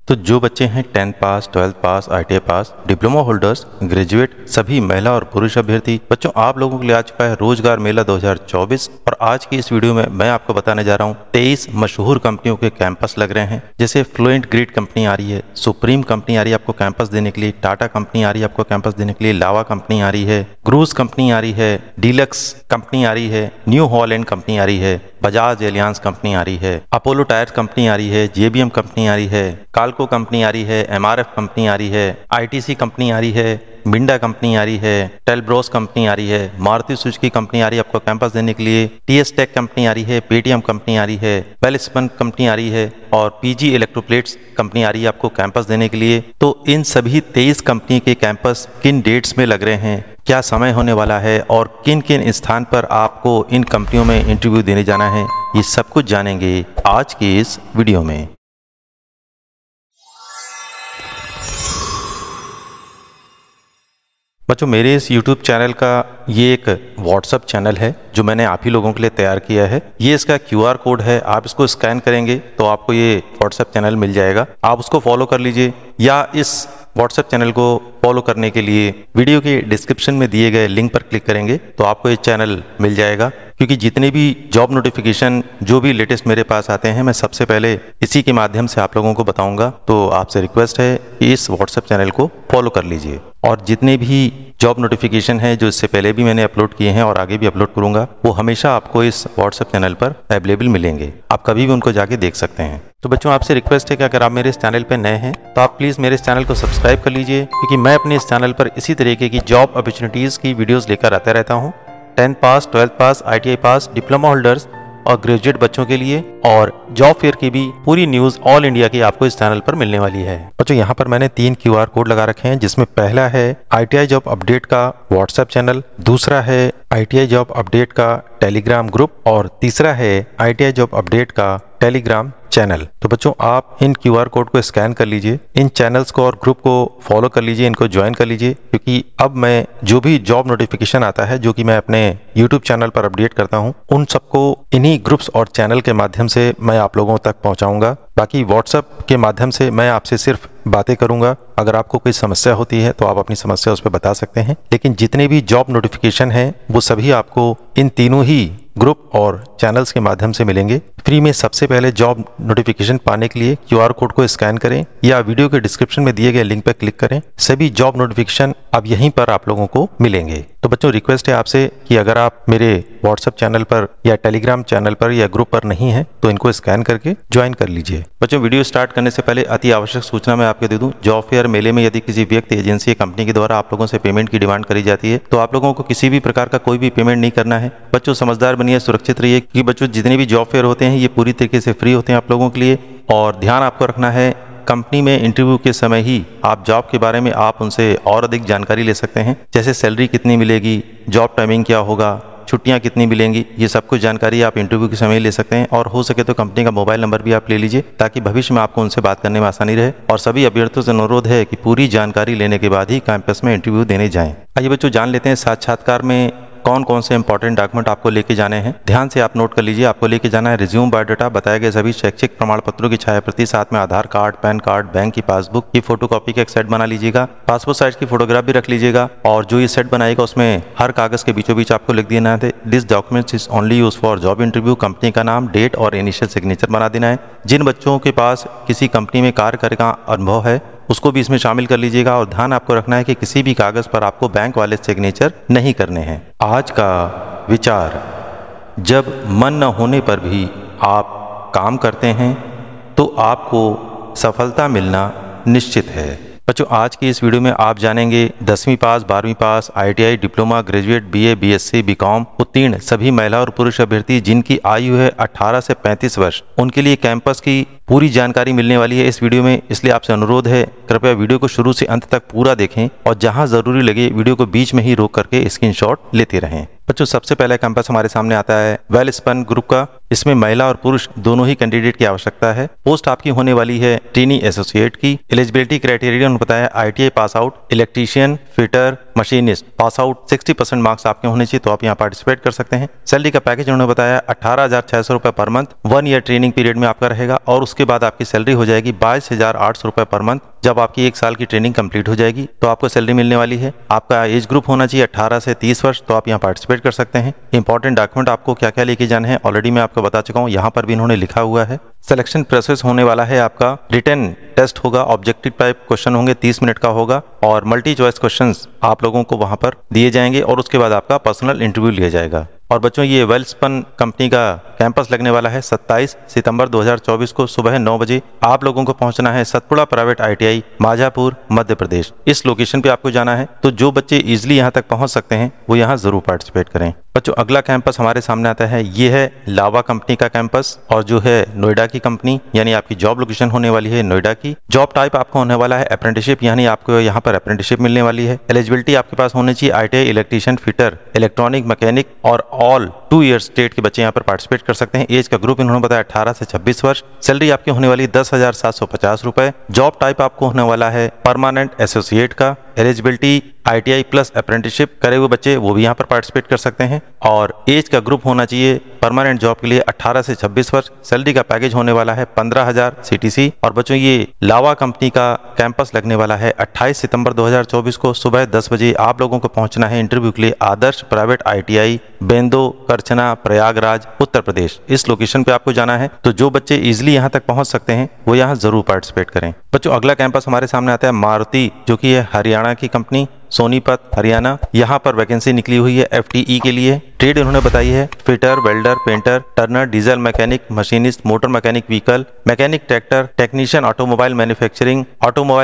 तो जो बच्चे हैं 10th पास, 12th पास, ITI पास, डिप्लोमा होल्डर्स, ग्रेजुएट, सभी महिला और पुरुष अभ्यर्थी बच्चों, आप लोगों के लिए आ चुका है रोजगार मेला 2024। और आज की इस वीडियो में मैं आपको बताने जा रहा हूँ 23 मशहूर कंपनियों के कैंपस लग रहे हैं। जैसे फ्लुएंट ग्रिड कंपनी आ रही है, सुप्रीम कंपनी आ रही है आपको कैंपस देने के लिए, टाटा कंपनी आ रही है आपको कैंपस देने के लिए, लावा कंपनी आ रही है, क्रूज कंपनी आ रही है, डीलक्स कंपनी आ रही है, न्यू हॉलैंड कंपनी आ रही है, बजाज एलियांस कंपनी आ रही है, अपोलो टायर्स कंपनी आ रही है, JBM कंपनी आ रही है, काल्को कंपनी आ रही है, MRF कंपनी आ रही है, ITC कंपनी आ रही है, मिंडा कंपनी आ रही है, टेलब्रोस कंपनी आ रही है, मारुति सुजुकी कंपनी आ रही है आपको कैंपस देने के लिए, TS टेक कंपनी आ रही है, पेटीएम कंपनी आ रही है, वेलस्पन कंपनी आ रही है और PG इलेक्ट्रोप्लेट्स कंपनी आ रही है आपको कैंपस देने के लिए। तो इन सभी 23 कंपनी के कैंपस किन डेट्स में लग रहे हैं, क्या समय होने वाला है और किन किन स्थान पर आपको इन कंपनियों में इंटरव्यू देने जाना है, ये सब कुछ जानेंगे आज की इस वीडियो में। बच्चों, मेरे इस YouTube चैनल का ये एक WhatsApp चैनल है जो मैंने आप ही लोगों के लिए तैयार किया है। ये इसका QR कोड है, आप इसको स्कैन करेंगे तो आपको ये WhatsApp चैनल मिल जाएगा। आप उसको फॉलो कर लीजिए या इस WhatsApp चैनल को फॉलो करने के लिए वीडियो के डिस्क्रिप्शन में दिए गए लिंक पर क्लिक करेंगे तो आपको ये चैनल मिल जाएगा। क्योंकि जितने भी जॉब नोटिफिकेशन जो भी लेटेस्ट मेरे पास आते हैं मैं सबसे पहले इसी के माध्यम से आप लोगों को बताऊंगा। तो आपसे रिक्वेस्ट है कि इस WhatsApp चैनल को फॉलो कर लीजिए। और जितने भी जॉब नोटिफिकेशन है जो इससे पहले भी मैंने अपलोड किए हैं और आगे भी अपलोड करूंगा, वो हमेशा आपको इस WhatsApp चैनल पर अवेलेबल मिलेंगे। आप कभी भी उनको जाके देख सकते हैं। तो बच्चों, आपसे रिक्वेस्ट है कि अगर आप मेरे इस चैनल पर नए हैं तो आप प्लीज़ मेरे इस चैनल को सब्सक्राइब कर लीजिए, क्योंकि मैं अपने इस चैनल पर इसी तरीके की जॉब अपॉर्चुनिटीज़ की वीडियोज़ लेकर आता रहता हूँ। 10th पास, 12th पास, ITI पास, डिप्लोमा होल्डर्स और ग्रेजुएट बच्चों के लिए और जॉब फेयर की भी पूरी न्यूज़ ऑल इंडिया की आपको इस चैनल पर मिलने वाली है। बच्चों, यहाँ पर मैंने 3 QR कोड लगा रखे हैं, जिसमें पहला है ITI जॉब अपडेट का WhatsApp चैनल, दूसरा है ITI जॉब अपडेट का टेलीग्राम ग्रुप और तीसरा है ITI जॉब अपडेट का टेलीग्राम चैनल। तो बच्चों, आप इन QR कोड को स्कैन कर लीजिए, इन चैनल्स को और ग्रुप को फॉलो कर लीजिए, इनको ज्वाइन कर लीजिए, क्योंकि अब मैं जो भी जॉब नोटिफिकेशन आता है जो कि मैं अपने YouTube चैनल पर अपडेट करता हूं, उन सबको इन्हीं ग्रुप्स और चैनल के माध्यम से मैं आप लोगों तक पहुंचाऊंगा। बाकी WhatsApp के माध्यम से मैं आपसे सिर्फ बातें करूंगा। अगर आपको कोई समस्या होती है तो आप अपनी समस्या उस पर बता सकते हैं, लेकिन जितने भी जॉब नोटिफिकेशन हैं वो सभी आपको इन तीनों ही ग्रुप और चैनल्स के माध्यम से मिलेंगे फ्री में। सबसे पहले जॉब नोटिफिकेशन पाने के लिए QR कोड को स्कैन करें या वीडियो के डिस्क्रिप्शन में दिए गए लिंक पर क्लिक करें। सभी जॉब नोटिफिकेशन अब यहीं पर आप लोगों को मिलेंगे। तो बच्चों, रिक्वेस्ट है आपसे कि अगर आप मेरे WhatsApp चैनल पर या टेलीग्राम चैनल पर या ग्रुप पर नहीं है तो इनको स्कैन करके ज्वाइन कर लीजिए। बच्चों, वीडियो स्टार्ट करने से पहले अति आवश्यक सूचना मैं आपको दे दूं। जॉब फेयर मेले में यदि किसी व्यक्ति, एजेंसी या कंपनी के द्वारा आप लोगों से पेमेंट की डिमांड करी जाती है तो आप लोगों को किसी भी प्रकार का कोई भी पेमेंट नहीं करना है। बच्चों, समझदार बनिए, सुरक्षित रहिए, क्योंकि बच्चों जितने भी जॉब फेयर होते हैं ये पूरी तरीके से फ्री होते हैं आप लोगों के लिए। और ध्यान आपको रखना है, कंपनी में इंटरव्यू के समय ही आप जॉब के बारे में आप उनसे और अधिक जानकारी ले सकते हैं, जैसे सैलरी कितनी मिलेगी, जॉब टाइमिंग क्या होगा, छुट्टियां कितनी मिलेंगी, ये सब कुछ जानकारी आप इंटरव्यू के समय ले सकते हैं। और हो सके तो कंपनी का मोबाइल नंबर भी आप ले लीजिए, ताकि भविष्य में आपको उनसे बात करने में आसानी रहे। और सभी अभ्यर्थियों से अनुरोध है कि पूरी जानकारी लेने के बाद ही कैंपस में इंटरव्यू देने जाएं। आइए बच्चों, जान लेते हैं साक्षात्कार में कौन कौन से इंपॉर्टेंट डॉक्यूमेंट आपको लेके जाने हैं। ध्यान से आप नोट कर लीजिए। आपको लेके जाना है रिज्यूम, बायोडाटा, बताए गए सभी शैक्षिक प्रमाण पत्रों की छायाप्रति, साथ में आधार कार्ड, पैन कार्ड, बैंक की पासबुक की फोटोकॉपी का एक सेट बना लीजिएगा। पासपोर्ट साइज की फोटोग्राफ भी रख लीजिएगा। और जो ये सेट बनाएगा उसमें हर कागज के बीचों बीच आपको लिख देना है this documents is only use for job interview. Company का नाम, डेट और इनिशियल सिग्नेचर बना देना है। जिन बच्चों के पास किसी कंपनी में कार्य करने का अनुभव है उसको भी इसमें शामिल कर लीजिएगा। और ध्यान आपको रखना है कि किसी भी कागज पर आपको बैंक वाले सिग्नेचर नहीं करने हैं। आज का विचार, जब मन न होने पर भी आप काम करते हैं तो आपको सफलता मिलना निश्चित है। बच्चों, आज की इस वीडियो में आप जानेंगे 10वीं पास, 12वीं पास, ITI, diploma, graduate, BA, BSc, BCom उत्तीर्ण सभी महिला और पुरुष अभ्यर्थी जिनकी आयु है 18 से 35 वर्ष, उनके लिए कैंपस की पूरी जानकारी मिलने वाली है इस वीडियो में। इसलिए आपसे अनुरोध है, कृपया वीडियो को शुरू से अंत तक पूरा देखें और जहां जरूरी लगे वीडियो को बीच में ही रोक करके स्क्रीनशॉट लेते रहें। बच्चों सबसे पहला कैंपस हमारे सामने आता है वेलस्पन ग्रुप का। इसमें महिला और पुरुष दोनों ही कैंडिडेट की आवश्यकता है। पोस्ट आपकी होने वाली है ट्रेनी एसोसिएट की। एलिजिबिलिटी क्राइटेरिया उन्होंने बताया ITI pass out, electrician, fitter, machinist pass out 60% marks आपके होने चाहिए, तो आप यहाँ पार्टिसिपेट कर सकते हैं। सैलरी का पैकेज उन्होंने बताया 18,600 रुपए per month 1 ear training period में आपका रहेगा, और उसके बाद आपकी सैलरी हो जाएगी 22,800 रुपए पर मंथ। जब आपकी 1 साल की ट्रेनिंग कंप्लीट हो जाएगी तो आपको सैलरी मिलने वाली है। आपका एज ग्रुप होना चाहिए 18 से 30 वर्ष, तो आप यहाँ पार्टिसिपेट कर सकते हैं। इंपॉर्टेंट डॉक्यूमेंट आपको क्या क्या लेके जाने हैं ऑलरेडी मैं आपको बता चुका हूँ, यहाँ पर भी इन्होंने लिखा हुआ है। सिलेक्शन प्रोसेस होने वाला है आपका रिटन टेस्ट होगा, ऑब्जेक्टिव टाइप क्वेश्चन होंगे, 30 मिनट का होगा, और मल्टी चॉइस क्वेश्चंस आप लोगों को वहां पर दिए जाएंगे, और उसके बाद आपका पर्सनल इंटरव्यू लिया जाएगा। और बच्चों ये वेलस्पन कंपनी का कैंपस लगने वाला है 27 सितंबर 2024 को सुबह 9 बजे। आप लोगों को पहुंचना है सतपुड़ा प्राइवेट ITI माझापुर मध्य प्रदेश। इस लोकेशन पे आपको जाना है, तो जो बच्चे इजीली यहां तक पहुंच सकते हैं वो यहां जरूर पार्टिसिपेट करें। बच्चों अगला कैंपस हमारे सामने आता है, ये है लावा कंपनी का कैंपस, और जो है नोएडा की कंपनी, यानी आपकी जॉब लोकेशन होने वाली है नोएडा की। जॉब टाइप आपको होने वाला है अप्रेंटिसशिप, यानी आपको यहाँ पर अप्रेंटिसशिप मिलने वाली है। एलिजिबिलिटी आपके पास होनी चाहिए ITI electrician, fitter, electronic, mechanic और ऑल 2 ईयर्स स्टेट के बच्चे यहाँ पर पार्टिसिपेट कर सकते हैं। एज का ग्रुप इन्होंने बताया 18 से 26 वर्ष। सैलरी आपकी होने वाली 10,750 रुपए। जॉब टाइप आपको होने वाला है परमानेंट एसोसिएट का। एलिजिबिलिटी ITI प्लस अप्रेंटिसशिप करे हुए बच्चे वो भी यहाँ पर पार्टिसिपेट कर सकते हैं, और एज का ग्रुप होना चाहिए परमानेंट जॉब के लिए 18 से 26 वर्ष। सैलरी का पैकेज होने वाला है 15,000 CTC। और बच्चों ये लावा कंपनी का कैंपस लगने वाला है 28 सितंबर 2024 को सुबह 10 बजे। आप लोगों को पहुंचना है इंटरव्यू के लिए आदर्श प्राइवेट ITI बेंदो करचना प्रयागराज उत्तर प्रदेश। इस लोकेशन पे आपको जाना है, तो जो बच्चे इजिली यहाँ तक पहुंच सकते हैं वो यहाँ जरूर पार्टिसिपेट करें। बच्चों अगला कैंपस हमारे सामने आता है मारुति, जो कि है हरियाणा की कंपनी, सोनीपत हरियाणा। यहाँ पर वैकेंसी निकली हुई है FTE के लिए। ट्रेड इन्होंने बताई है fitter, welder, painter, turner, diesel mechanic, machinist, motor mechanic vehicle, mechanic tractor, technician automobile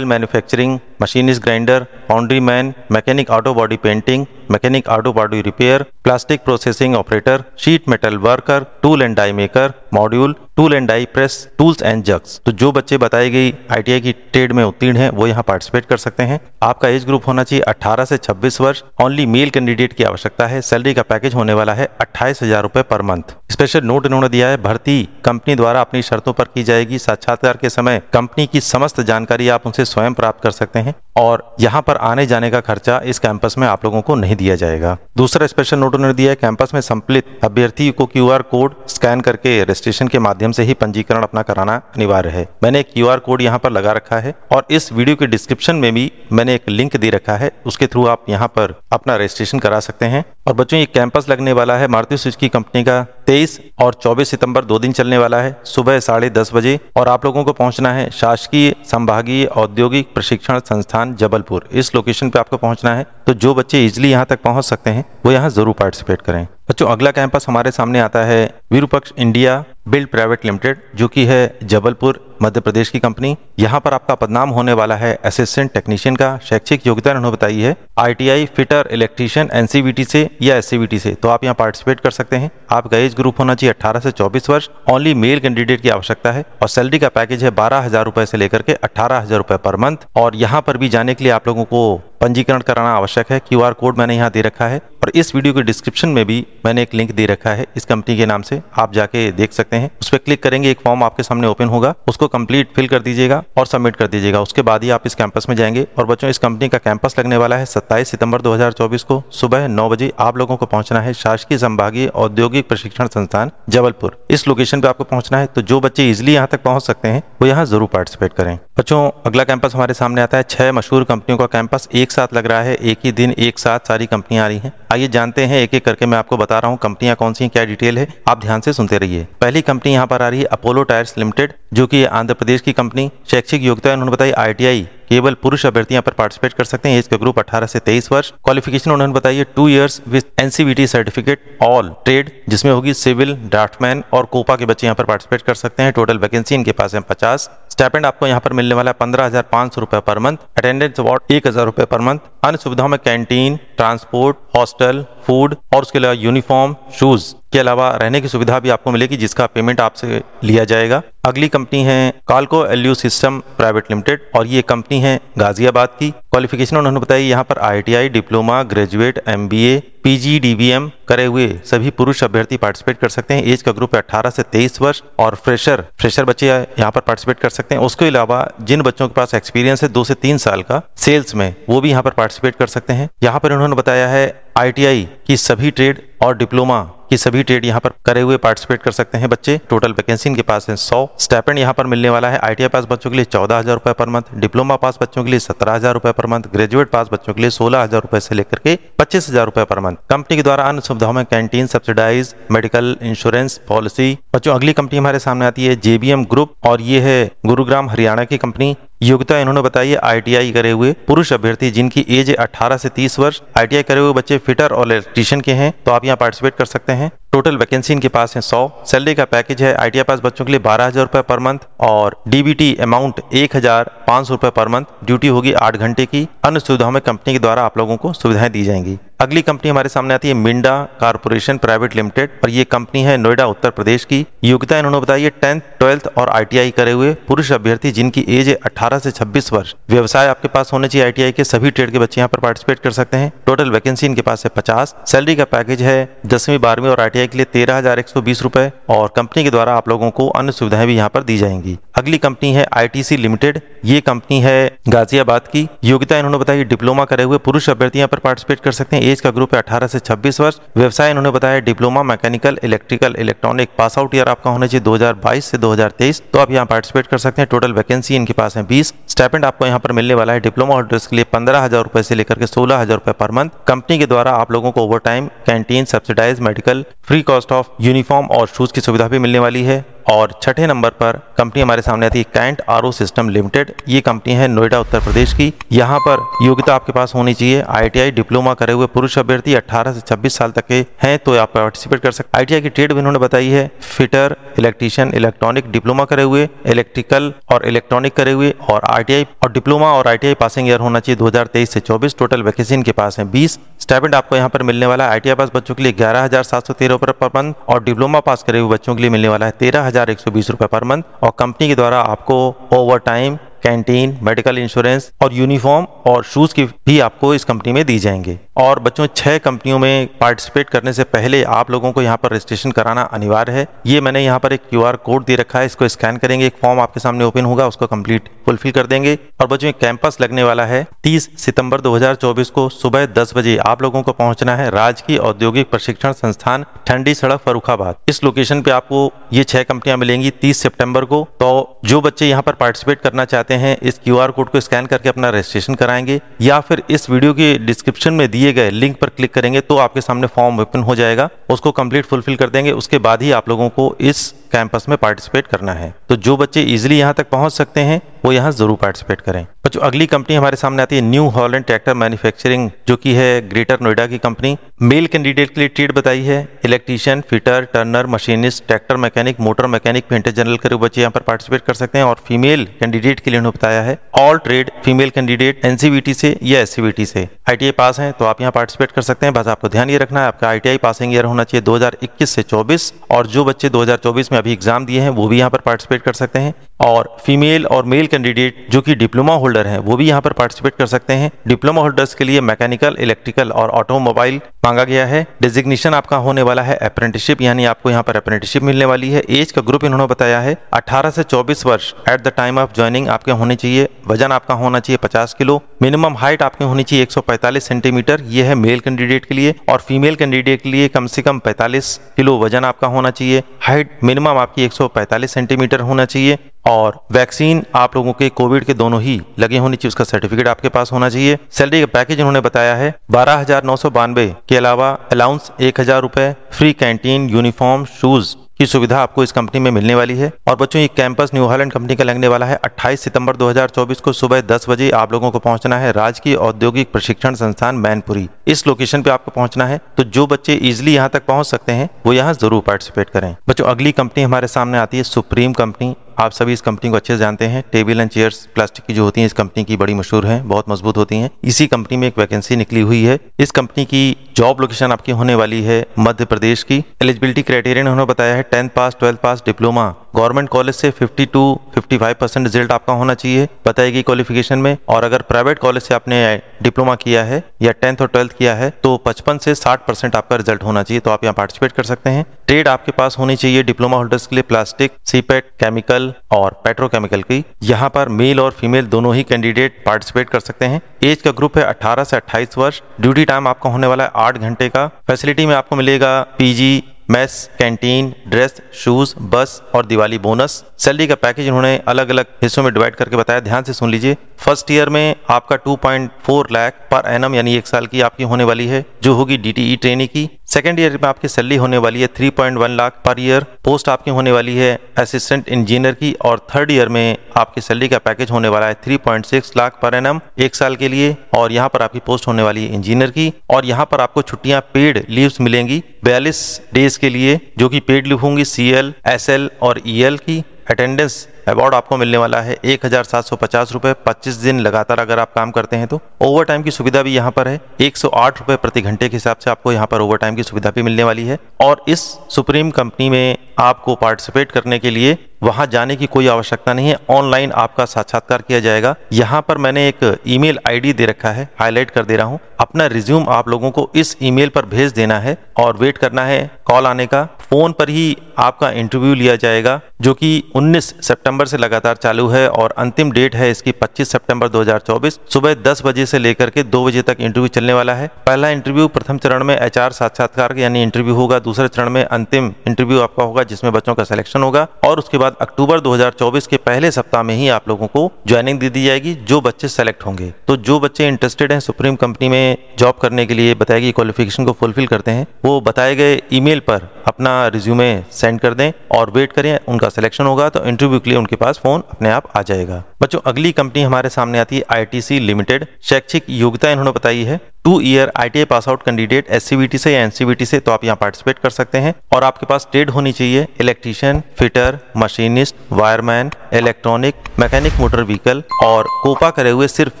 manufacturing, machinist grinder, foundry man, mechanic auto body painting, mechanic auto body repair, plastic processing operator, sheet metal worker, tool and die maker, module, tool and die press, tools and jigs. तो जो बच्चे बताई गई ITI की trade में उत्तीर्ण हैं वो यहाँ पार्टिसिपेट कर सकते हैं। आपका एज ग्रुप होना चाहिए 18 से 26 वर्ष। ओनली मेल कैंडिडेट की आवश्यकता है। सैलरी का पैकेज होने वाला है 28,000 रुपए पर मंथ। स्पेशल नोट इन्होंने दिया है, भर्ती कंपनी द्वारा अपनी शर्तों पर की जाएगी। साक्षात्कार के समय कंपनी की समस्त जानकारी आप उनसे स्वयं प्राप्त कर सकते हैं, और यहाँ पर आने जाने का खर्चा इस कैंपस में आप लोगों को नहीं दिया जाएगा। दूसरा स्पेशल नोट उन्होंने दिया है, कैंपस में सम्मिलित अभ्यर्थी को QR कोड स्कैन करके रजिस्ट्रेशन के माध्यम से ही पंजीकरण अपना कराना अनिवार्य है। मैंने एक QR कोड यहाँ पर लगा रखा है, और इस वीडियो के डिस्क्रिप्शन में भी मैंने एक लिंक दे रखा है, उसके थ्रू आप यहाँ पर अपना रजिस्ट्रेशन करा सकते हैं। और बच्चों ये कैंपस लगने वाला है मारुति सुजुकी कंपनी का 23 और 24 सितंबर 2 दिन चलने वाला है सुबह 10:30 बजे, और आप लोगों को पहुंचना है शासकीय संभागीय औद्योगिक प्रशिक्षण संस्थान जबलपुर। इस लोकेशन पे आपको पहुंचना है, तो जो बच्चे इजिली यहाँ तक पहुंच सकते हैं वो यहाँ जरूर पार्टिसिपेट करें। बच्चों अगला कैंपस हमारे सामने आता है Virupaksha India build private limited, जो कि है जबलपुर मध्य प्रदेश की कंपनी। यहाँ पर आपका पदनाम होने वाला है असिस्टेंट टेक्नीशियन का। शैक्षिक योग्यता उन्होंने बताई है ITI फिटर इलेक्ट्रीशियन NCVT से या SCVT से, तो आप यहाँ पार्टिसिपेट कर सकते हैं। आपका एज ग्रुप होना चाहिए 18 से 24 वर्ष। ओनली मेल कैंडिडेट की आवश्यकता है, और सैलरी का पैकेज है 12,000 रुपए से लेकर के 18,000 रुपए पर मंथ। और यहाँ पर भी जाने के लिए आप लोगों को पंजीकरण कराना आवश्यक है। QR कोड मैंने यहाँ दे रखा है, और इस वीडियो के डिस्क्रिप्शन में भी मैंने एक लिंक दे रखा है इस कंपनी के नाम से, आप जाके देख सकते हैं। उस पर क्लिक करेंगे, एक फॉर्म आपके सामने ओपन होगा, उसको कंप्लीट फिल कर दीजिएगा और सबमिट कर दीजिएगा। उसके बाद ही आप इस कैंपस में जाएंगे। और बच्चों इस कंपनी का कैंपस लगने वाला है 27 सितंबर 2024 को सुबह 9 बजे। आप लोगों को पहुंचना है शासकीय संभागीय औद्योगिक प्रशिक्षण संस्थान जबलपुर। इस लोकेशन पे आपको पहुंचना है, तो जो बच्चे इजिली यहाँ तक पहुंच सकते हैं वो यहाँ जरूर पार्टिसिपेट करें। बच्चों अगला कैंपस हमारे सामने आता है 6 मशहूर कंपनियों का कैंपस एक साथ लग रहा है। एक ही दिन एक साथ सारी कंपनियां आ रही हैं। आइए जानते हैं, एक एक करके मैं आपको बता रहा हूं कंपनियां कौन सी हैं, क्या डिटेल है, आप ध्यान से सुनते रहिए। पहली कंपनी यहां पर आ रही है अपोलो टायर्स लिमिटेड, जो कि आंध्र प्रदेश की कंपनी। शैक्षिक योग्यता उन्होंने बताई ITI केवल पुरुष अभ्यर्थी यहाँ पर पार्टिसिपेट कर सकते हैं। एज का ग्रुप 18 से 23 वर्ष। क्वालिफिकेशन उन्होंने बताई है 2 years with NCVT certificate all trade, जिसमें होगी सिविल, ड्राफ्टमैन और कोपा के बच्चे यहाँ पर पार्टिसिपेट कर सकते हैं। टोटल वैकेंसी इनके पास है 50। स्टाइपेंड आपको यहाँ पर मिलने वाला है 15,500 रुपए पर मंथ। अटेंडेंस अवार्ड 1,000 रुपए पर मंथ। अन्य सुविधाओं में कैंटीन, ट्रांसपोर्ट, हॉस्टल, फूड और उसके अलावा यूनिफॉर्म, शूज के अलावा रहने की सुविधा भी आपको मिलेगी, जिसका पेमेंट आपसे लिया जाएगा। अगली कंपनी है काल्को एलयू सिस्टम प्राइवेट लिमिटेड और ये कंपनी है गाजियाबाद की। क्वालिफिकेशन उन्होंने बताई यहाँ पर ITI, diploma, graduate, MBA, PG, DBM करे हुए सभी पुरुष अभ्यर्थी पार्टिसिपेट कर सकते हैं। एज का ग्रुप है 18 से 23 वर्ष और फ्रेशर बच्चे यहाँ पर पार्टिसिपेट कर सकते हैं। उसके अलावा जिन बच्चों के पास एक्सपीरियंस है 2 से 3 साल का सेल्स में, वो भी यहाँ पर पार्टिसिपेट कर सकते हैं। यहाँ पर उन्होंने बताया है ITI की सभी ट्रेड और डिप्लोमा की सभी ट्रेड यहाँ पर करे हुए पार्टिसिपेट कर सकते हैं बच्चे। टोटल वैकेंसी इनके पास है 100। स्टाइपेंड यहाँ पर मिलने वाला है ITI पास बच्चों के लिए 14,000 रुपए पर मंथ, डिप्लोमा पास बच्चों के लिए 17,000 रुपए पर मंथ, ग्रेजुएट पास बच्चों के लिए 16,000 रुपए से लेकर के 25,000 रुपए पर मंथ। कंपनी के द्वारा अन्य सुविधाओं में canteen, subsidise medical insurance policy. बच्चों अगली कंपनी हमारे सामने आती है JBM ग्रुप और ये है गुरुग्राम हरियाणा की कंपनी। योग्यता इन्होंने बताई है ITI करे हुए पुरुष अभ्यर्थी जिनकी एज है 18 से 30 वर्ष। ITI करे हुए बच्चे फिटर और इलेक्ट्रीशियन के हैं तो आप यहाँ पार्टिसिपेट कर सकते हैं। टोटल वैकेंसी इनके पास है 100। सैलरी का पैकेज है ITI पास बच्चों के लिए 12,000 रुपए पर मंथ और DBT अमाउंट 1,500 रुपए पर मंथ। ड्यूटी होगी 8 घंटे की। अन्य सुविधाओं में कंपनी के द्वारा आप लोगों को सुविधाएं दी जाएंगी। अगली कंपनी हमारे सामने आती है मिंडा कारपोरेशन प्राइवेट लिमिटेड और ये कंपनी है नोएडा उत्तर प्रदेश की। योग्यता इन्होंने बताई है 10th, 12th और ITI करे हुए पुरुष अभ्यर्थी जिनकी एज है 18 से 26 वर्ष। व्यवसाय आपके पास होने चाहिए ITI के। सभी ट्रेड के बच्चे यहाँ पर पार्टिसिपेट कर सकते हैं। टोटल वैकेंसी इनके पास है 50। सैलरी का पैकेज है 10वीं 12वीं और ITI के लिए 13,120 रुपए और कंपनी के द्वारा आप लोगों को अन्य सुविधाएं भी यहाँ पर दी जाएंगी। अगली कंपनी है ITC लिमिटेड। ये कंपनी है गाजियाबाद की। योग्यता इन्होंने बताई डिप्लोमा करे हुए पुरुष अभ्यर्थी यहाँ पर पार्टिसिपेट कर सकते हैं। एज का ग्रुप है 18 से 26 वर्ष। व्यवसाय इन्होंने बताया diploma mechanical, electrical, electronic. Pass out year आपका होना चाहिए 2022 से 2023 तो आप यहाँ पार्टिसिपेट कर सकते हैं। टोटल वैकेंसी इनके पास है 20। स्टाइपेंड आपको यहाँ पर मिलने वाला है डिप्लोमा होल्डर्स के लिए 15,000 रुपए से लेकर के 16,000 रुपए पर मंथ। कंपनी के द्वारा आप लोगों को overtime, canteen, subsidise medical, free cost of uniform और शूज की सुविधा भी मिलने वाली है। और छठे नंबर पर कंपनी हमारे सामने आती है कैंट RO सिस्टम लिमिटेड। ये कंपनी है नोएडा उत्तर प्रदेश की। यहाँ पर योग्यता आपके पास होनी चाहिए ITI, डिप्लोमा करे हुए पुरुष अभ्यर्थी 18 से 26 साल तक के हैं तो आप पार्टिसिपेट कर सकते हैं। ITI की ट्रेड भी इन्होंने बताई है फिटर, इलेक्ट्रीशियन, इलेक्ट्रॉनिक, डिप्लोमा करे हुए, इलेक्ट्रिकल और इलेक्ट्रॉनिक करे हुए और ITI और डिप्लोमा और ITI पासिंग ईयर होना चाहिए 2023 से 24। टोटल वैकेंसी इनके पास है 20। स्टाइपेंड आपको यहाँ पर मिलने वाला है ITI पास बच्चों के लिए 11,713 रुपए पर मंथ और डिप्लोमा पास करे हुए बच्चों के लिए मिलने वाला है 13,120 रुपए पर मंथ। और कंपनी के द्वारा आपको over time, canteen, medical insurance और यूनिफॉर्म और शूज की भी आपको इस कंपनी में दी जाएंगे। और बच्चों 6 कंपनियों में पार्टिसिपेट करने से पहले आप लोगों को यहाँ पर रजिस्ट्रेशन कराना अनिवार्य है। ये मैंने यहाँ पर एक QR कोड दे रखा है, इसको स्कैन करेंगे, एक फॉर्म आपके सामने ओपन होगा, उसको कंप्लीट फुलफिल कर देंगे। और बच्चों कैंपस लगने वाला है 30 सितंबर 2024 को सुबह 10 बजे आप लोगों को पहुंचना है राजकीय औद्योगिक प्रशिक्षण संस्थान, ठंडी सड़क, फर्रुखाबाद। इस लोकेशन पे आपको ये 6 कंपनियां मिलेंगी 30 सितंबर को। तो जो बच्चे यहाँ पर पार्टिसिपेट करना चाहते हैं इस QR कोड को स्कैन करके अपना रजिस्ट्रेशन कराएंगे या फिर इस वीडियो के डिस्क्रिप्शन में दिए गए लिंक पर क्लिक करेंगे तो आपके सामने फॉर्म ओपन हो जाएगा, उसको कंप्लीट फुलफिल कर देंगे। उसके बाद ही आप लोगों को इस कैंपस में पार्टिसिपेट करना है। तो जो बच्चे इजीली यहाँ तक पहुँच सकते हैं वो यहाँ जरूर पार्टिसिपेट करें। बच्चों अगली कंपनी हमारे सामने आती है न्यू हॉलैंड ट्रैक्टर मैन्युफैक्चरिंग जो कि है ग्रेटर नोएडा की कंपनी। मेल कैंडिडेट के लिए ट्रेड बताई है electrician, fitter, Turner, machinist, tractor mechanic, motor mechanic, painter general करे बच्चे यहाँ पर पार्टिसिपेट कर सकते हैं। और फीमेल कैंडिडेट के लिए उन्होंने बताया है all trade female candidate NCVT से या SCVT से ITI पास हैं तो आप यहाँ पार्टिसिपेट कर सकते हैं। बस आपको ध्यान ये रखना है आपका ITI पासिंग ईयर होना चाहिए 2021 से 24 और जो बच्चे 2024 में अभी एग्जाम दिए हैं वो भी यहाँ पर पार्टिसिपेट कर सकते हैं। और फीमेल और मेल कैंडिडेट जो कि डिप्लोमा होल्डर हैं वो भी यहाँ पर पार्टिसिपेट कर सकते हैं। डिप्लोमा होल्डर्स के लिए मैकेनिकल, इलेक्ट्रिकल और ऑटोमोबाइल मांगा गया है। डेजिग्नेशन आपका होने वाला है अप्रेंटिसशिप, यानी आपको यहाँ पर अप्रेंटिसशिप मिलने वाली है। एज का ग्रुप इन्होंने बताया है 18 से 24 वर्ष at the time of joining आपके होने चाहिए। वजन आपका होना चाहिए 50 किलो। मिनिमम हाइट आपकी होनी चाहिए 145 सेंटीमीटर, ये है मेल कैंडिडेट के लिए। और फीमेल कैंडिडेट के लिए कम से कम 45 किलो वजन आपका होना चाहिए। हाइट मिनिमम आपकी 145 सेंटीमीटर होना चाहिए। और वैक्सीन आप लोगों के कोविड के दोनों ही लगे होने चाहिए, उसका सर्टिफिकेट आपके पास होना चाहिए। सैलरी का पैकेज उन्होंने बताया है 12,992 के अलावा अलाउंस 1,000 रुपए, फ्री कैंटीन, यूनिफॉर्म, शूज की सुविधा आपको इस कंपनी में मिलने वाली है। और बच्चों ये कैंपस न्यू हॉलैंड कंपनी का लगने वाला है 28 सितंबर 2024 को सुबह 10 बजे आप लोगों को पहुंचना है राजकीय औद्योगिक प्रशिक्षण संस्थान मैनपुरी। इस लोकेशन पे आपको पहुंचना है। तो जो बच्चे इजीली यहां तक पहुंच सकते हैं वो यहां जरूर पार्टिसिपेट करें। बच्चों अगली कंपनी हमारे सामने आती है सुप्रीम कंपनी। आप सभी इस कंपनी को अच्छे से जानते हैं। टेबल एंड चेयर्स प्लास्टिक की जो होती हैं इस कंपनी की बड़ी मशहूर हैं, बहुत मजबूत होती हैं। इसी कंपनी में एक वैकेंसी निकली हुई है। इस कंपनी की जॉब लोकेशन आपकी होने वाली है मध्य प्रदेश की। एलिजिबिलिटी क्राइटेरिया उन्होंने बताया है 10th पास, 12th पास, डिप्लोमा गवर्नमेंट कॉलेज से 50 to 55% रिजल्ट आपका होना चाहिए बताएगी क्वालिफिकेशन में। और अगर प्राइवेट कॉलेज से आपने डिप्लोमा किया है या 10th और 12th किया है तो 55 से 60% आपका रिजल्ट होना चाहिए, तो आप यहाँ पार्टिसिपेट कर सकते हैं। ट्रेड आपके पास होनी चाहिए डिप्लोमा होल्डर्स के लिए प्लास्टिक, सीपेट, केमिकल और पेट्रोकेमिकल की। यहाँ पर मेल और फीमेल दोनों ही कैंडिडेट पार्टिसिपेट कर सकते हैं। एज का ग्रुप है 18 से 28 वर्ष। ड्यूटी टाइम आपका होने वाला है 8 घंटे का। फैसिलिटी में आपको मिलेगा PG, mess, canteen, dress, shoes, बस और दिवाली बोनस। सैलरी का पैकेज उन्होंने अलग अलग हिस्सों में डिवाइड करके बताया, ध्यान से सुन लीजिए। फर्स्ट ईयर में आपका 2.4 लाख पर एनम यानी 1 साल की आपकी होने वाली है जो होगी डीटीई ट्रेनी की। सेकेंड ईयर में आपकी सैलरी होने वाली है 3.1 लाख पर ईयर। पोस्ट आपकी होने वाली है असिस्टेंट इंजीनियर की। और थर्ड ईयर में आपकी सैलरी का पैकेज होने वाला है 3.6 लाख पर एनम 1 साल के लिए। और यहाँ पर आपकी पोस्ट होने वाली है इंजीनियर की। और यहाँ पर आपको छुट्टियां पेड लीव्स मिलेंगी 42 डेज के लिए जो कि पेड लीव होंगी CL, SL और EL की। अटेंडेंस अवार्ड आपको मिलने वाला है 1750 रुपए 25 दिन लगातार अगर आप काम करते हैं तो। ओवर टाइम की सुविधा भी यहाँ पर है 108 रुपए प्रति घंटे के हिसाब से आपको यहाँ पर ओवर टाइम की सुविधा भी मिलने वाली है। और इस सुप्रीम कंपनी में आपको पार्टिसिपेट करने के लिए वहां जाने की कोई आवश्यकता नहीं है, ऑनलाइन आपका साक्षात्कार किया जाएगा। यहाँ पर मैंने एक ईमेल आईडी दे रखा है, हाईलाइट कर दे रहा हूँ। अपना रिज्यूम आप लोगों को इस ईमेल पर भेज देना है और वेट करना है कॉल आने का। फोन पर ही आपका इंटरव्यू लिया जाएगा जो कि 19 सितंबर से लगातार चालू है और अंतिम डेट है इसकी 25 सितंबर 2024 सुबह 10 बजे से लेकर के 2 बजे तक इंटरव्यू चलने वाला है। पहला इंटरव्यू प्रथम चरण में HR साक्षात्कार यानी इंटरव्यू होगा। दूसरे चरण में अंतिम इंटरव्यू आपका होगा जिसमें बच्चों का सिलेक्शन होगा। और उसके बाद अक्टूबर 2024 के पहले सप्ताह में ही आप लोगों को ज्वाइनिंग दे दी जाएगी जो बच्चे सेलेक्ट होंगे। तो जो बच्चे इंटरेस्टेड हैं सुप्रीम कंपनी में जॉब करने के लिए बताएगी क्वालिफिकेशन को फुलफिल करते हैं वो बताए गए ईमेल पर अपना रिज्यूमे सेंड कर दें और वेट करें, उनका सिलेक्शन होगा तो इंटरव्यू के लिए उनके पास फोन अपने आप आ जाएगा। बच्चों अगली कंपनी हमारे सामने आती है ITC लिमिटेड। शैक्षिक योग्यता इन्होंने बताई है 2 year ITI pass out candidate SCVT से या NCVT से तो आप यहाँ पार्टिसिपेट कर सकते हैं। और आपके पास ट्रेड होनी चाहिए electrician, fitter, machinist, wireman, electronic, mechanic motor vehicle और कोपा करे हुए सिर्फ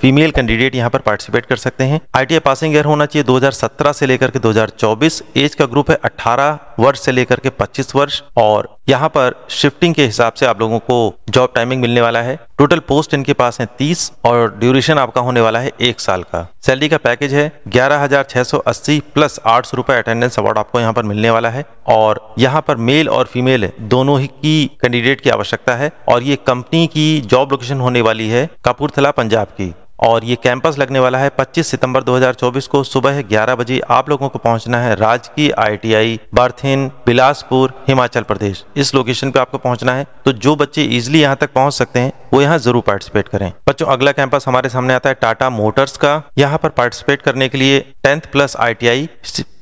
फीमेल कैंडिडेट यहाँ पर पार्टिसिपेट कर सकते हैं। ITI पासिंग ईयर होना चाहिए 2017 से लेकर के 2024। एज का ग्रुप है 18 वर्ष से लेकर के 25 वर्ष। और यहाँ पर शिफ्टिंग के हिसाब से आप लोगों को जॉब टाइमिंग मिलने वाला है। टोटल पोस्ट इनके पास है 30 और ड्यूरेशन आपका होने वाला है 1 साल का। सैलरी का पैकेज है 11,680 प्लस 800 रुपए अटेंडेंस अवार्ड आपको यहाँ पर मिलने वाला है। और यहाँ पर मेल और फीमेल दोनों ही की कैंडिडेट की आवश्यकता है। और ये कंपनी की जॉब लोकेशन होने वाली है कपूरथला पंजाब की। और ये कैंपस लगने वाला है 25 सितंबर 2024 को सुबह 11 बजे। आप लोगों को पहुंचना है राजकीय ITI बर्थिन, बिलासपुर, हिमाचल प्रदेश। इस लोकेशन पे आपको पहुंचना है। तो जो बच्चे इजीली यहां तक पहुंच सकते हैं वो यहां जरूर पार्टिसिपेट करें। बच्चों अगला कैंपस हमारे सामने आता है टाटा मोटर्स का। यहाँ पर पार्टिसिपेट करने के लिए 10th प्लस ITI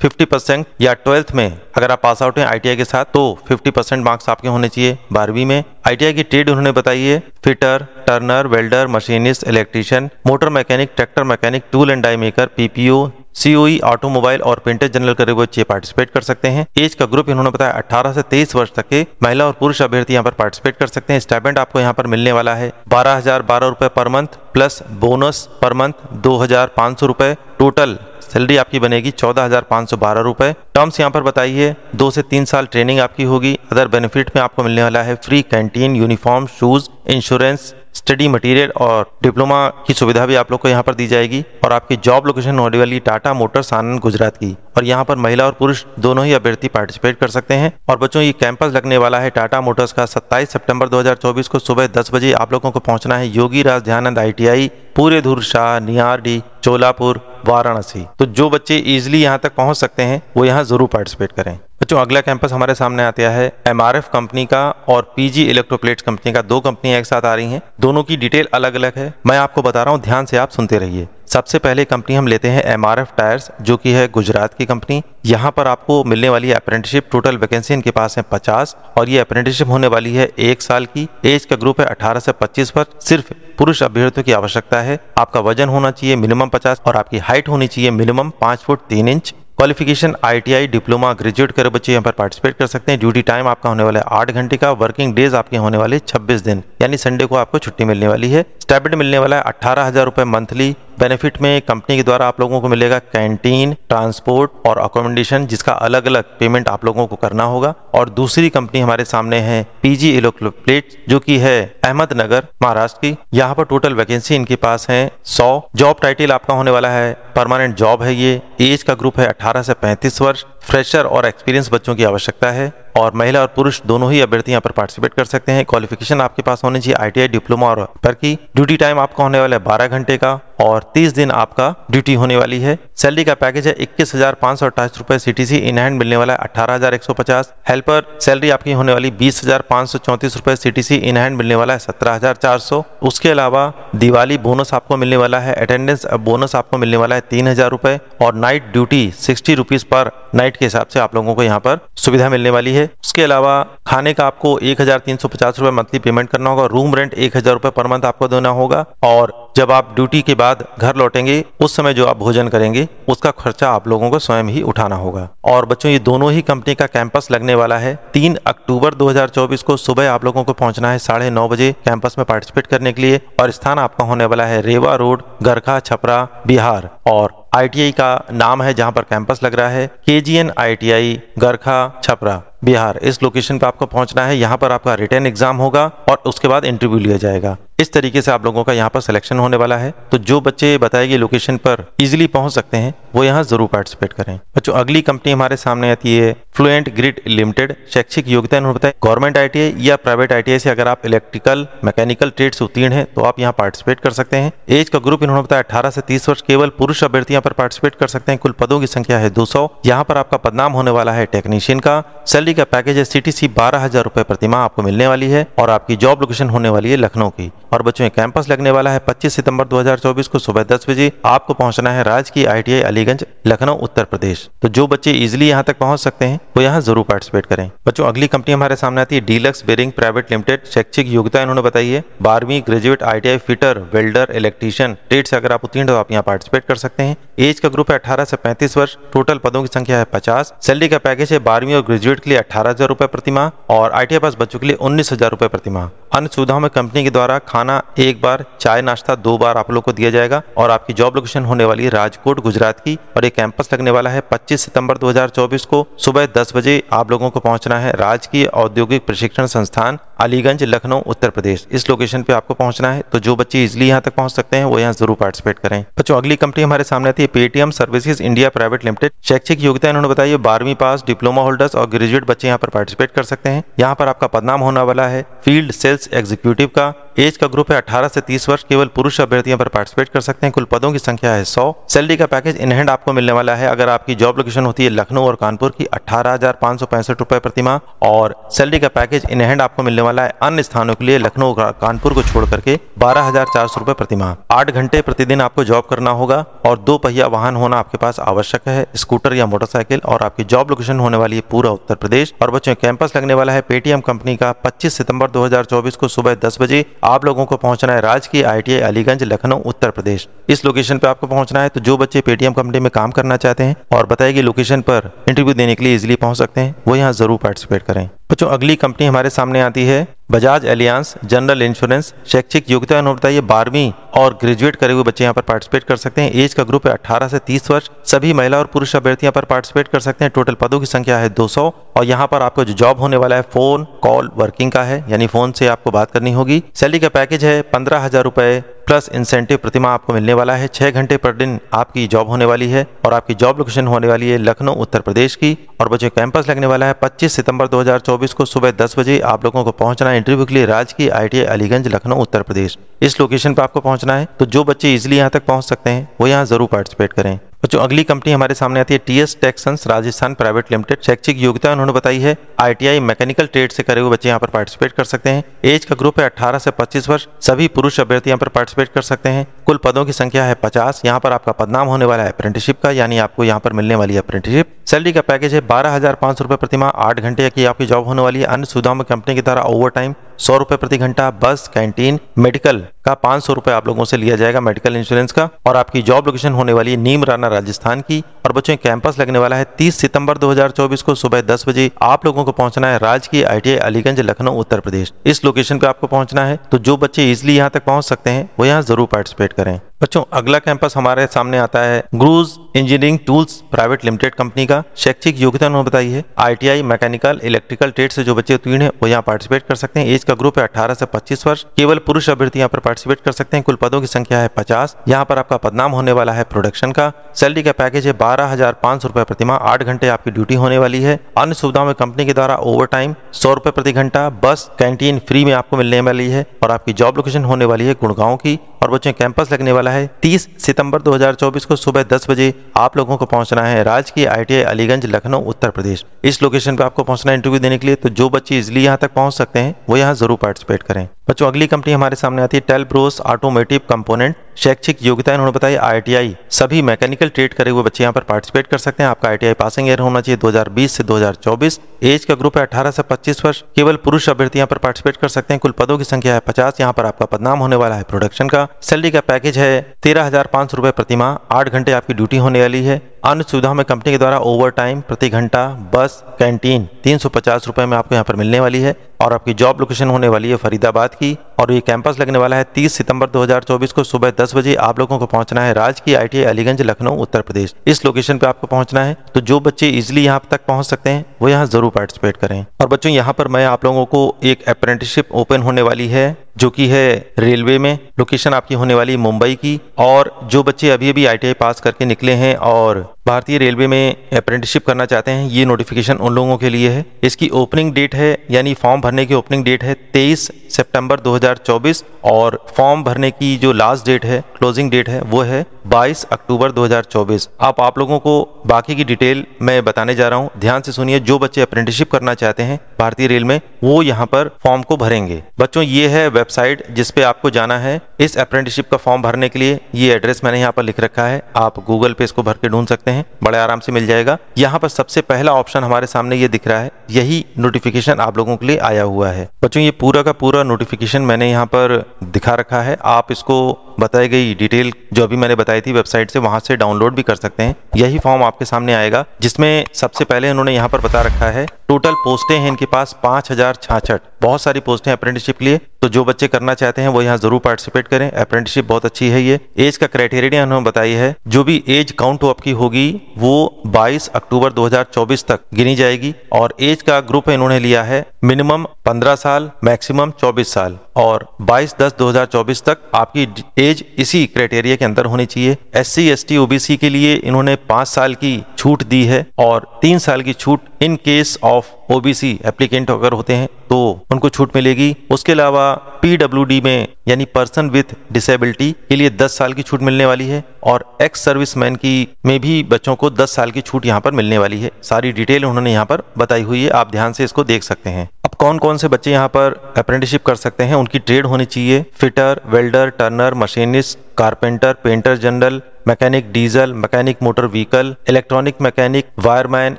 50% या 12th में अगर आप पास आउट हैं ITI के साथ तो 50% मार्क्स आपके होने चाहिए। 12वीं में ITI की ट्रेड उन्होंने बताई है fitter, turner, welder, machinist, electrician, motor mechanic, tractor mechanic, tool and die maker, PPO, COE, automobile और पेंटर जनरल करे हुए बच्चे पार्टिसिपेट कर सकते हैं। एज का ग्रुप इन्होंने बताया 18 से 23 वर्ष तक के महिला और पुरुष अभ्यर्थी यहाँ पर पार्टिसिपेट कर सकते हैं। स्टाइपेंड आपको यहाँ पर मिलने वाला है 12,012 रुपए per month plus bonus per month 2,500 रुपए। टोटल सैलरी आपकी बनेगी 14,512 रुपए। टर्म्स यहाँ पर बताइए 2 से 3 साल ट्रेनिंग आपकी होगी। अदर बेनिफिट में आपको मिलने वाला है free canteen, uniform, shoes, insurance, study material और डिप्लोमा की सुविधा भी आप लोग को यहाँ पर दी जाएगी। और आपकी जॉब लोकेशन होने वाली टाटा मोटर्स आनंद गुजरात की। और यहाँ पर महिला और पुरुष दोनों ही अभ्यर्थी पार्टिसिपेट कर सकते हैं। और बच्चों ये कैंपस लगने वाला है टाटा मोटर्स का 27 सितंबर 2024 को सुबह 10 बजे। आप लोगों को पहुंचना है योगी राज ध्यानंद ITI पूरे धूर शाह, नियारडी, चोलापुर, वाराणसी। तो जो बच्चे इजीली यहाँ तक पहुंच सकते हैं वो यहाँ जरूर पार्टिसिपेट करें। बच्चों अगला कैंपस हमारे सामने आता है MRF कंपनी का और PG इलेक्ट्रोप्लेट्स कंपनी का। 2 कंपनियां एक साथ आ रही हैं, दोनों की डिटेल अलग अलग है। मैं आपको बता रहा हूँ, ध्यान से आप सुनते रहिए। सबसे पहले कंपनी हम लेते हैं MRF टायर्स जो कि है गुजरात की कंपनी। यहाँ पर आपको मिलने वाली है अप्रेंटिसशिप। टोटल वैकेंसी इनके पास है 50 और ये अप्रेंटिसशिप होने वाली है 1 साल की। एज का ग्रुप है 18 से 25 वर्ष। सिर्फ पुरुष अभ्यर्थियों की आवश्यकता है। आपका वजन होना चाहिए मिनिमम 50 और आपकी हाइट होनी चाहिए minimum 5 foot 3 inch. Qualification ITI diploma graduate करे बच्चे यहाँ पर पार्टिसिपेट कर सकते हैं। ड्यूटी टाइम आपका होने वाला है 8 घंटे का। वर्किंग डेज आपके होने वाले 26 दिन। यानी संडे को आपको छुट्टी मिलने वाली है। स्टाइपेंड मिलने वाला है 18,000 रुपये मंथली। बेनिफिट में कंपनी के द्वारा आप लोगों को मिलेगा कैंटीन, ट्रांसपोर्ट और अकोमोडेशन, जिसका अलग अलग पेमेंट आप लोगों को करना होगा। और दूसरी कंपनी हमारे सामने है पीजी इलेक्ट्रोप्लेट्स, जो कि है अहमदनगर महाराष्ट्र की। यहाँ पर टोटल वैकेंसी इनके पास है 100। जॉब टाइटल आपका होने वाला है परमानेंट जॉब है ये। एज का ग्रुप है 18 से 35 वर्ष। फ्रेशर और एक्सपीरियंस बच्चों की आवश्यकता है और महिला और पुरुष दोनों ही अभ्यर्थी यहाँ पर पार्टिसिपेट कर सकते हैं। क्वालिफिकेशन आपके पास होनी चाहिए ITI डिप्लोमा और पर की। ड्यूटी टाइम आपका होने वाला है 12 घंटे का और 30 दिन आपका ड्यूटी होने वाली है। सैलरी का पैकेज है 21,528 रुपए CTC। इन हैंड मिलने वाला है 18,150। हेल्पर सैलरी आपकी होने वाली 20,534 रुपए CTC। इन हैंड मिलने वाला है 17,400। उसके अलावा दिवाली बोनस आपको मिलने वाला है। अटेंडेंस बोनस आपको मिलने वाला है 3,000 रुपए और night duty 60 rupees per night के हिसाब से आप लोगों को यहाँ पर सुविधा मिलने वाली है। उसके अलावा खाने का आपको 1,350 रुपए मंथली पेमेंट करना होगा। रूम रेंट 1,000 रुपए पर मंथ आपको देना होगा और जब आप ड्यूटी के बाद घर लौटेंगे उस समय जो आप भोजन करेंगे उसका खर्चा आप लोगों को स्वयं ही उठाना होगा। और बच्चों, ये दोनों ही कंपनी का कैंपस लगने वाला है 3 अक्टूबर 2024 को। सुबह आप लोगों को पहुंचना है 9:30 बजे कैंपस में पार्टिसिपेट करने के लिए और स्थान आपका होने वाला है रेवा रोड, गरखा, छपरा, बिहार। और ITI का नाम है जहां पर कैंपस लग रहा है KGN ITI गरखा, छपरा, बिहार। इस लोकेशन पे आपको पहुंचना है। यहाँ पर आपका रिटन एग्जाम होगा और उसके बाद इंटरव्यू लिया जाएगा। इस तरीके से आप लोगों का यहाँ पर सिलेक्शन होने वाला है। तो जो बच्चे बताए गए लोकेशन पर इजीली पहुंच सकते हैं वो यहाँ जरूर पार्टिसिपेट करें। बच्चों, अगली कंपनी हमारे सामने आती है फ्लुएंट ग्रिड लिमिटेड। शैक्षिक योग्यता इन्होंने बताया गवर्नमेंट ITI या प्राइवेट ITI से अगर आप इलेक्ट्रिकल मैकेनिकल ट्रेड से उत्तीर्ण हैं तो आप यहाँ पार्टिसिपेट कर सकते हैं। एज का ग्रुप इन्होंने बताया 18 से 30 वर्ष। केवल पुरुष अभ्यर्थी यहाँ पर पार्टिसिपेट कर सकते हैं। कुल पदों की संख्या है 200। यहाँ पर आपका पदनाम होने वाला है टेक्नीशियन का। सैलरी का पैकेज है CTC 12,000 रुपए प्रति माह आपको मिलने वाली है और आपकी जॉब लोकेशन होने वाली है लखनऊ की। और बच्चों, ये कैंपस लगने वाला है 25 सितंबर 2024 को सुबह 10 बजे। आपको पहुंचना है राजकीय ITI अलीगंज, लखनऊ, उत्तर प्रदेश। तो जो बच्चे इजीली यहाँ तक पहुंच सकते हैं वो यहाँ जरूर पार्टिसिपेट करें। बच्चों, अगली कंपनी हमारे सामने आती है डीलक्स बेरिंग प्राइवेट लिमिटेड। शैक्षिक योग्यता इन्होंने बताई है 12वीं graduate ITI fitter, welder, electrician trade से अगर आप उत्तीर्ण हो आप यहाँ पार्टिसिपेट कर सकते हैं। एज का ग्रुप है 18 से 35 वर्ष। टोटल पदों की संख्या है 50। सैलरी का पैकेज है 12वीं और ग्रेजुएट के लिए 18,000 रुपए प्रति माह और ITI पास बच्चों के लिए 19,000 रुपए प्रति माह। अन्य सुविधाओं में कंपनी के द्वारा खाना 1 बार, चाय नाश्ता 2 बार आप लोग को दिया जाएगा और आपकी जॉब लोकेशन होने वाली है राजकोट, गुजरात की। और ये कैंपस लगने वाला है 25 सितंबर 2024 को सुबह 10 बजे। आप लोगों को पहुंचना है राजकीय औद्योगिक प्रशिक्षण संस्थान अलीगंज, लखनऊ, उत्तर प्रदेश। इस लोकेशन पे आपको पहुंचना है। तो जो बच्चे इजीली यहाँ तक पहुंच सकते हैं वो यहाँ जरूर पार्टिसिपेट करें। बच्चों, अगली कंपनी हमारे सामने आती है Paytm services India private limited. शैक्षिक योग्यता इन्होंने बताई है 12वीं पास, डिप्लोमा होल्डर्स और ग्रेजुएट बच्चे यहाँ पर पार्टिसिपेट कर सकते हैं। यहाँ पर आपका पदनाम होने वाला है फील्ड सेल्स एग्जीक्यूटिव का। एज का ग्रुप है 18 से 30 वर्ष। केवल पुरुष अभ्यर्थी यहाँ पर पार्टिसिपेट कर सकते हैं। कुल पदों की संख्या है 100। सैलरी का पैकेज इन हैंड आपको मिलने वाला है अगर आपकी जॉब लोकेशन होती है लखनऊ और कानपुर की 18,565 रुपए प्रति माह और सैलरी का पैकेज इन हैंड आपको मिलने वाला है अन्य स्थानों के लिए लखनऊ और कानपुर को छोड़ करके 12,400 रुपए प्रति माह। 8 घंटे प्रतिदिन आपको जॉब करना होगा और 2 पहिया वाहन होना आपके पास आवश्यक है, स्कूटर या मोटरसाइकिल। और आपकी जॉब लोकेशन होने वाली है पूरा उत्तर प्रदेश। और बच्चों, कैंपस लगने वाला है पेटीएम कंपनी का 25 सितंबर 2024 को सुबह 10 बजे। आप लोगों को पहुंचना है राजकीय ITI अलीगंज, लखनऊ, उत्तर प्रदेश। इस लोकेशन पे आपको पहुंचना है। तो जो बच्चे पेटीएम कंपनी में काम करना चाहते हैं और बताई गई लोकेशन पर इंटरव्यू देने के लिए इजीली पहुंच सकते हैं वो यहाँ जरूर पार्टिसिपेट करें। बच्चों, अगली कंपनी हमारे सामने आती है बजाज एलियांस जनरल इंश्योरेंस। शैक्षिक योग्यता इन्होंने बताई है 12वीं और ग्रेजुएट करे हुए बच्चे यहाँ पर पार्टिसिपेट कर सकते हैं। एज का ग्रुप है 18 से 30 वर्ष। सभी महिला और पुरुष अभ्यर्थी यहाँ पर पार्टिसिपेट कर सकते हैं। टोटल पदों की संख्या है 200 और यहाँ पर आपको जो जॉब होने वाला है फोन कॉल वर्किंग का है, यानी फोन से आपको बात करनी होगी। सैलरी का पैकेज है 15,000 रुपए प्लस इंसेंटिव प्रतिमाह आपको मिलने वाला है। 6 घंटे पर दिन आपकी जॉब होने वाली है और आपकी जॉब लोकेशन होने वाली है लखनऊ, उत्तर प्रदेश की। और बच्चों, कैंपस लगने वाला है 25 सितंबर 2024 को सुबह 10 बजे। आप लोगों को पहुंचना है इंटरव्यू के लिए राजकीय ITI अलीगंज, लखनऊ, उत्तर प्रदेश। इस लोकेशन पर आपको पहुंचना है। तो जो बच्चे इजीली यहाँ तक पहुंच सकते हैं वो यहाँ जरूर पार्टिसिपेट करें। बच्चों, अगली कंपनी हमारे सामने आती है TS टेक्संस राजस्थान प्राइवेट लिमिटेड। शैक्षिक योग्यता उन्होंने बताई है ITI मैकेनिकल ट्रेड से करे हुए बच्चे यहाँ पर पार्टिसिपेट कर सकते हैं। एज का ग्रुप है 18 से 25 वर्ष। सभी पुरुष अभ्यर्थी यहाँ पर पार्टिसिपेट कर सकते हैं। कुल पदों की संख्या है 50। यहाँ पर आपका पदनाम होने वाला है अप्रेंटिसशिप का, यानी आपको यहाँ पर मिलने वाली है अप्रेंटिसशिप। सैलरी का पैकेज है 12,500 रुपए प्रति माह। 8 घंटे की आपकी जॉब होने वाली है। अन्य सुविधाओं में कंपनी की द्वारा ओवर टाइम 100 रुपए प्रति घंटा, बस, कैंटीन, मेडिकल का 500 रुपए आप लोगों से लिया जाएगा मेडिकल इंश्योरेंस का। और आपकी जॉब लोकेशन होने वाली है नीमराना राजस्थान की। और बच्चों कैंपस लगने वाला है 30 सितंबर 2024 को सुबह 10 बजे। आप लोगों को पहुंचना है राजकीय ITI अलीगंज लखनऊ उत्तर प्रदेश। इस लोकेशन पे आपको पहुंचना है। तो जो बच्चे इजिली यहाँ तक पहुंच सकते हैं वो यहाँ जरूर पार्टिसिपेट करें। बच्चों अगला कैंपस हमारे सामने आता है Gurus engineering tools private limited company का। शैक्षिक योग्यता उन्होंने बताई है ITI मैकेनिकल इलेक्ट्रिकल ट्रेड से जो बच्चे उत्तीर्ण है वो यहाँ पार्टिसिपेट कर सकते हैं। एज का ग्रुप है 18 से 25 वर्ष। केवल पुरुष अभ्यर्थी यहाँ पर पार्टिसिपेट कर सकते हैं। कुल पदों की संख्या है 50। यहाँ पर आपका पदनाम होने वाला है प्रोडक्शन का। सैलरी का पैकेज है 12,500 रुपए प्रतिमाह। 8 घंटे आपकी ड्यूटी होने वाली है। अन्य सुविधाओं में कंपनी के द्वारा ओवर टाइम 100 रुपए प्रति घंटा, बस कैंटीन फ्री में आपको मिलने वाली है। और आपकी जॉब लोकेशन होने वाली है गुड़गांव की। और बच्चों कैंपस लगने वाला है 30 सितंबर 2024 को सुबह 10 बजे। आप लोगों को पहुंचना है राजकीय ITI अलीगंज लखनऊ उत्तर प्रदेश। इस लोकेशन पे आपको पहुंचना है इंटरव्यू देने के लिए। तो जो बच्चे इजिली यहाँ तक पहुंच सकते हैं वो यहाँ जरूर पार्टिसिपेट करें। बच्चों अगली कंपनी हमारे सामने आती है टेलब्रोस ऑटोमोटिव कंपोनेंट। शैक्षिक योग्यता उन्होंने बताई ITI सभी मैकेनिकल ट्रेड करे हुए बच्चे यहाँ पर पार्टिसिपेट कर सकते हैं। आपका ITI पासिंग ईयर होना चाहिए 2020 से 2024। एज का ग्रुप है 18 से 25 वर्ष। केवल पुरुष अभ्यर्थी यहाँ पर पार्टिसिपेट कर सकते हैं। कुल पदों की संख्या है 50। यहाँ पर आपका पदनाम होने वाला है प्रोडक्शन का। सैलरी का पैकेज है 13,500 रुपए प्रतिमाह। 8 घंटे आपकी ड्यूटी होने वाली है। अन्य सुविधाओं में कंपनी के द्वारा ओवर टाइम प्रति घंटा, बस कैंटीन 350 रुपए में आपको यहाँ पर मिलने वाली है। और आपकी जॉब लोकेशन होने वाली है फरीदाबाद की। और ये कैंपस लगने वाला है 30 सितंबर 2024 को सुबह 10 बजे। आप लोगों को पहुंचना है राजकीय ITI अलीगंज लखनऊ उत्तर प्रदेश। इस लोकेशन पे आपको पहुंचना है। तो जो बच्चे इजिली यहाँ तक पहुंच सकते हैं वो यहाँ जरूर पार्टिसिपेट करें। और बच्चों यहाँ पर मैं आप लोगों को एक अप्रेंटिसशिप ओपन होने वाली है जो कि है रेलवे में। लोकेशन आपकी होने वाली है मुंबई की। और जो बच्चे अभी अभी ITI पास करके निकले हैं और भारतीय रेलवे में अप्रेंटिसशिप करना चाहते हैं, ये नोटिफिकेशन उन लोगों के लिए है। इसकी ओपनिंग डेट है यानी फॉर्म भरने की ओपनिंग डेट है 23 सितंबर 2024। और फॉर्म भरने की जो लास्ट डेट है, क्लोजिंग डेट है, वो है 22 अक्टूबर 2024। अब आप लोगों को बाकी की डिटेल मैं बताने जा रहा हूँ, ध्यान से सुनिए। जो बच्चे अप्रेंटिसशिप करना चाहते हैं भारतीय रेल में वो यहाँ पर फॉर्म को भरेंगे। बच्चों ये है वेबसाइट जिसपे आपको जाना है इस अप्रेंटिसशिप का फॉर्म भरने के लिए। ये एड्रेस मैंने यहाँ पर लिख रखा है, आप गूगल पे इसको भर के ढूंढ सकते हैं, बड़े आराम से मिल जाएगा। यहाँ पर सबसे पहला ऑप्शन हमारे सामने ये दिख रहा है, यही नोटिफिकेशन आप लोगों के लिए आया हुआ है। बच्चों ये पूरा का पूरा नोटिफिकेशन मैंने यहाँ पर दिखा रखा है। आप इसको बताई गई डिटेल जो अभी मैंने बताई थी वेबसाइट से, वहां से डाउनलोड भी कर सकते हैं। यही फॉर्म आपके सामने आएगा जिसमें सबसे पहले उन्होंने यहाँ पर बता रखा है टोटल पोस्टें हैं इनके पास 5066। बहुत सारी पोस्टें अप्रेंटिसशिप के लिए। तो जो बच्चे करना चाहते हैं वो यहाँ जरूर पार्टिसिपेट करें। अप्रेंटिसशिप बहुत अच्छी है ये। एज का क्राइटेरिया उन्होंने बताई है, जो भी एज काउंट अप की होगी वो 22 अक्टूबर 2024 तक गिनी जाएगी। और एज का ग्रुप इन्होंने लिया है मिनिमम 15 साल, मैक्सिमम 24 साल। और 22/10/2024 तक आपकी एज इसी क्राइटेरिया के अंदर होनी चाहिए। SC ST OBC के लिए इन्होंने 5 साल की छूट दी है और 3 साल की छूट in case of OBC applicant अगर होते हैं तो उनको छूट मिलेगी। उसके अलावा PWD में यानी पर्सन विथ डिसेबिलिटी के लिए 10 साल की छूट मिलने वाली है। और एक्स सर्विसमैन की में भी बच्चों को 10 साल की छूट यहाँ पर मिलने वाली है। सारी डिटेल उन्होंने यहाँ पर बताई हुई है, आप ध्यान से इसको देख सकते हैं। अब कौन कौन से बच्चे यहाँ पर अप्रेंटिसशिप कर सकते हैं, उनकी ट्रेड होनी चाहिए fitter, welder, turner, machinist, carpenter, painter general, mechanic diesel, mechanic motor vehicle, electronic mechanic, wireman,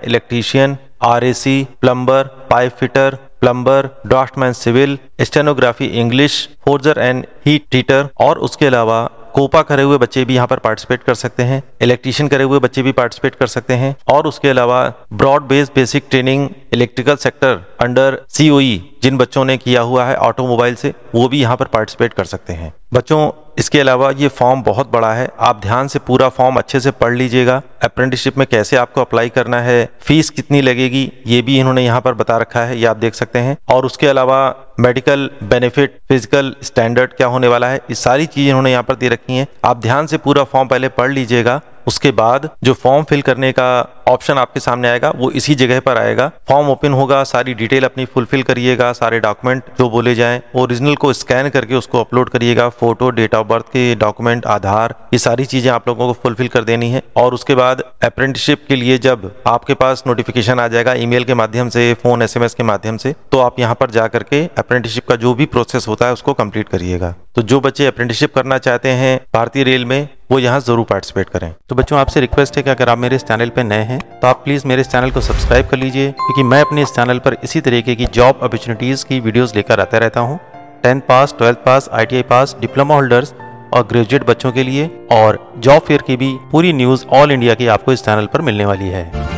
electrician, RAC, plumber, pipe fitter, plumber, draftsman civil, stenography English, forger and heat treater. और उसके अलावा Copa करे हुए बच्चे भी यहाँ पर पार्टिसिपेट कर सकते हैं। इलेक्ट्रीशियन करे हुए बच्चे भी पार्टिसिपेट कर सकते हैं। और उसके अलावा broad based basic training electrical sector under COE जिन बच्चों ने किया हुआ है ऑटोमोबाइल से, वो भी यहाँ पर पार्टिसिपेट कर सकते हैं। बच्चों इसके अलावा ये फॉर्म बहुत बड़ा है, आप ध्यान से पूरा फॉर्म अच्छे से पढ़ लीजिएगा। अप्रेंटिसशिप में कैसे आपको अप्लाई करना है, फीस कितनी लगेगी, ये भी इन्होंने यहाँ पर बता रखा है, ये आप देख सकते हैं। और उसके अलावा मेडिकल बेनिफिट, फिजिकल स्टैंडर्ड क्या होने वाला है, ये सारी चीजें इन्होंने यहाँ पर दे रखी हैं। आप ध्यान से पूरा फॉर्म पहले पढ़ लीजिएगा। उसके बाद जो फॉर्म फिल करने का ऑप्शन आपके सामने आएगा वो इसी जगह पर आएगा। फॉर्म ओपन होगा, सारी डिटेल अपनी फुलफिल करिएगा, सारे डॉक्यूमेंट जो बोले जाएं ओरिजिनल को स्कैन करके उसको अपलोड करिएगा। फोटो, डेट ऑफ बर्थ के डॉक्यूमेंट, आधार, ये सारी चीजें आप लोगों को फुलफिल कर देनी है। और उसके बाद अप्रेंटिसशिप के लिए जब आपके पास नोटिफिकेशन आ जाएगा ईमेल के माध्यम से, फोन SMS के माध्यम से, तो आप यहाँ पर जा करके अप्रेंटिसशिप का जो भी प्रोसेस होता है उसको कंप्लीट करिएगा। तो जो बच्चे अप्रेंटिसशिप करना चाहते हैं भारतीय रेल में वो यहाँ जरूर पार्टिसिपेट करें। तो बच्चों आपसे रिक्वेस्ट है कि अगर आप मेरे इस चैनल पे नए हैं तो आप प्लीज़ मेरे इस चैनल को सब्सक्राइब कर लीजिए, क्योंकि मैं अपने इस चैनल पर इसी तरीके की जॉब अपॉर्चुनिटीज़ की वीडियोस लेकर आता रहता हूँ। 10th पास, 12th पास, ITI पास, डिप्लोमा होल्डर्स और ग्रेजुएट बच्चों के लिए, और जॉब फेयर की भी पूरी न्यूज़ ऑल इंडिया की आपको इस चैनल पर मिलने वाली है।